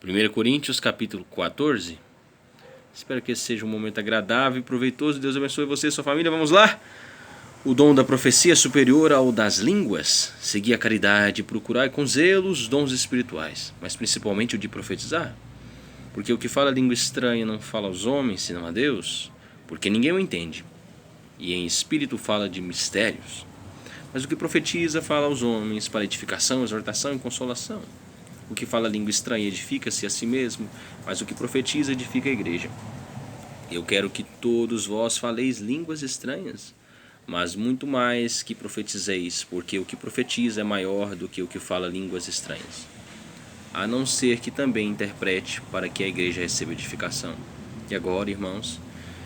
1 Coríntios capítulo 14. Espero que esse seja um momento agradável e proveitoso. Deus abençoe você e sua família. Vamos lá! O dom da profecia é superior ao das línguas. Seguir a caridade e procurar com zelo os dons espirituais, mas principalmente o de profetizar. Porque o que fala língua estranha não fala aos homens, senão a Deus, porque ninguém o entende. E em espírito fala de mistérios. Mas o que profetiza fala aos homens para edificação, exortação e consolação. O que fala língua estranha edifica-se a si mesmo, mas o que profetiza edifica a igreja. Eu quero que todos vós faleis línguas estranhas, mas muito mais que profetizeis, porque o que profetiza é maior do que o que fala línguas estranhas. A não ser que também interprete, para que a igreja receba edificação. E agora, irmãos,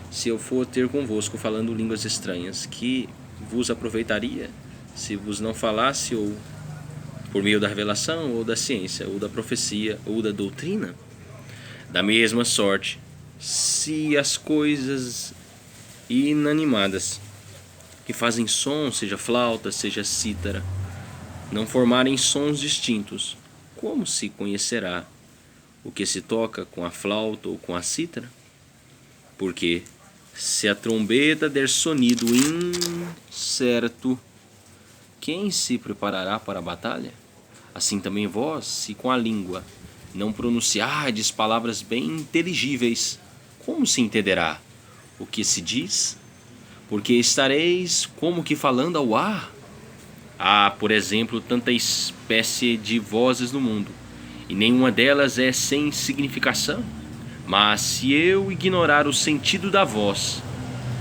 se eu for ter convosco falando línguas estranhas, que vos aproveitaria se vos não falasse ou por meio da revelação, ou da ciência, ou da profecia, ou da doutrina? Da mesma sorte, se as coisas inanimadas que fazem som, seja flauta, seja cítara, não formarem sons distintos, como se conhecerá o que se toca com a flauta ou com a cítara? Porque se a trombeta der sonido incerto, quem se preparará para a batalha? Assim também vós, se com a língua não pronunciardes palavras bem inteligíveis, como se entenderá o que se diz? Porque estareis como que falando ao ar? Há, por exemplo, tanta espécie de vozes no mundo, e nenhuma delas é sem significação. Mas se eu ignorar o sentido da voz,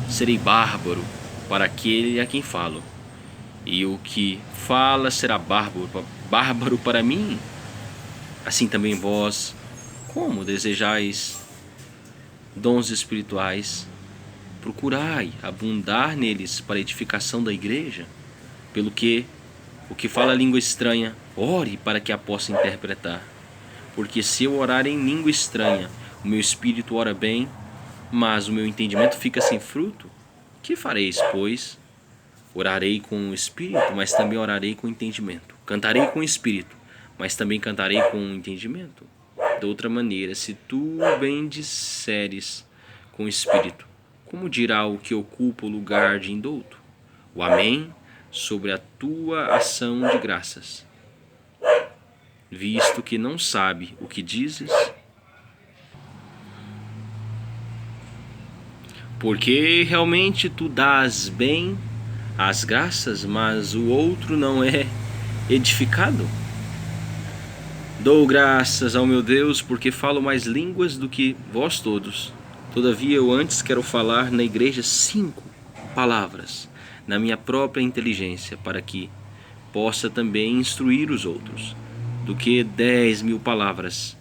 serei bárbaro para aquele a quem falo. E o que fala será bárbaro para mim. Assim também vós, como desejais dons espirituais, procurai abundar neles para a edificação da igreja. Pelo que o que fala língua estranha, ore para que a possa interpretar. Porque se eu orar em língua estranha, o meu espírito ora bem, mas o meu entendimento fica sem fruto. Que fareis, pois? Orarei com o espírito, mas também orarei com o entendimento. Cantarei com o espírito, mas também cantarei com o entendimento. De outra maneira, se tu bem disseres com o espírito, como dirá o que ocupa o lugar de indouto? O amém sobre a tua ação de graças, visto que não sabe o que dizes, porque realmente tu dás bem as graças, mas o outro não é edificado? Dou graças ao meu Deus, porque falo mais línguas do que vós todos. Todavia eu antes quero falar na igreja 5 palavras, na minha própria inteligência, para que possa também instruir os outros, do que 10.000 palavras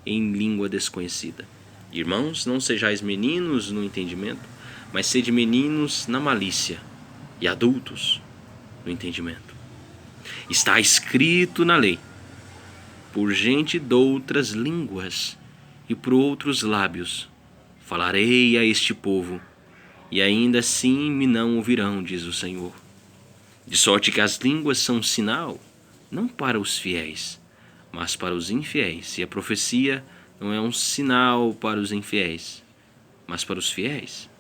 em língua desconhecida. Irmãos, não sejais meninos no entendimento, mas sede meninos na malícia, e adultos no entendimento. Está escrito na lei: por gente de outras línguas e por outros lábios falarei a este povo, e ainda assim me não ouvirão, diz o Senhor. De sorte que as línguas são sinal, não para os fiéis, mas para os infiéis, e a profecia não é um sinal para os infiéis, mas para os fiéis.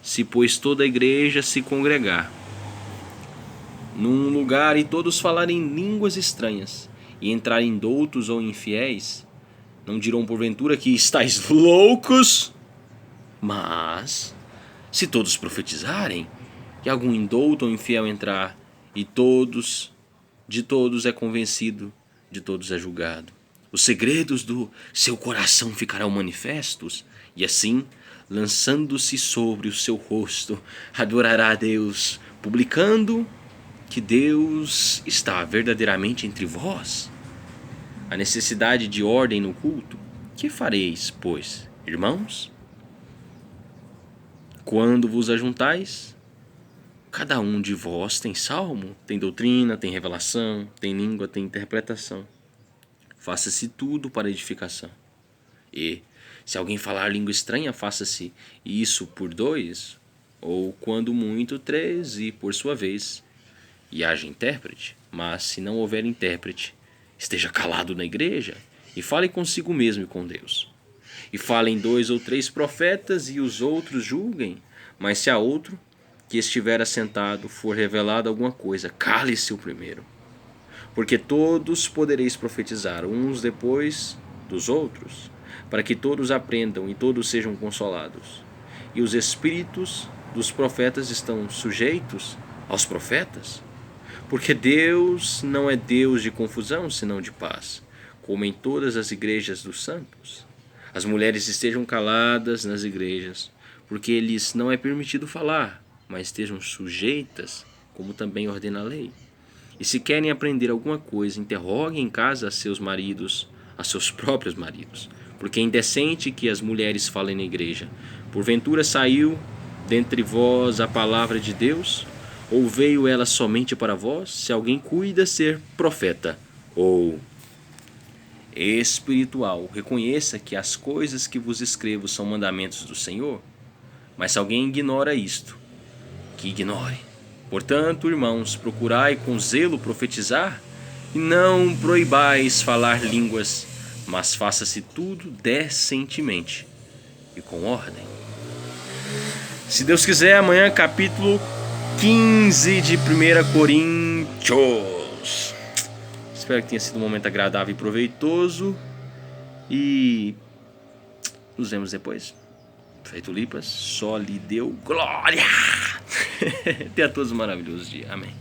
Se, pois, toda a igreja se congregar num lugar e todos falarem línguas estranhas, e entrarem doutos ou infiéis, não dirão porventura que estáis loucos? Mas, se todos profetizarem, e algum indouto ou infiel entrar, e de todos é convencido, de todos é julgado. Os segredos do seu coração ficarão manifestos, e assim, lançando-se sobre o seu rosto, adorará a Deus, publicando que Deus está verdadeiramente entre vós. A necessidade de ordem no culto, que fareis, pois, irmãos? Quando vos ajuntais, cada um de vós tem salmo, tem doutrina, tem revelação, tem língua, tem interpretação. Faça-se tudo para edificação. E, se alguém falar língua estranha, faça-se isso por 2, ou quando muito 3, e por sua vez, e haja intérprete. Mas se não houver intérprete, esteja calado na igreja, e fale consigo mesmo e com Deus. E falem 2 ou 3 profetas, e os outros julguem. Mas se a outro que estiver assentado for revelado alguma coisa, cale-se o primeiro. Porque todos podereis profetizar, uns depois dos outros, para que todos aprendam e todos sejam consolados. E os espíritos dos profetas estão sujeitos aos profetas? Porque Deus não é Deus de confusão, senão de paz, como em todas as igrejas dos santos. As mulheres estejam caladas nas igrejas, porque lhes não é permitido falar, mas estejam sujeitas, como também ordena a lei. E se querem aprender alguma coisa, interroguem em casa a seus maridos, a seus próprios maridos, porque é indecente que as mulheres falem na igreja. Porventura saiu dentre vós a palavra de Deus? Ou veio ela somente para vós? Se alguém cuida ser profeta ou espiritual, reconheça que as coisas que vos escrevo são mandamentos do Senhor. Mas se alguém ignora isto, que ignore. Portanto, irmãos, procurai com zelo profetizar, e não proibais falar línguas, mas faça-se tudo decentemente e com ordem. Se Deus quiser, amanhã capítulo 15 de 1 Coríntios. Espero que tenha sido um momento agradável e proveitoso. E nos vemos depois. Feito Lipas, só lhe deu glória. Tenha todos um maravilhoso dia. Amém.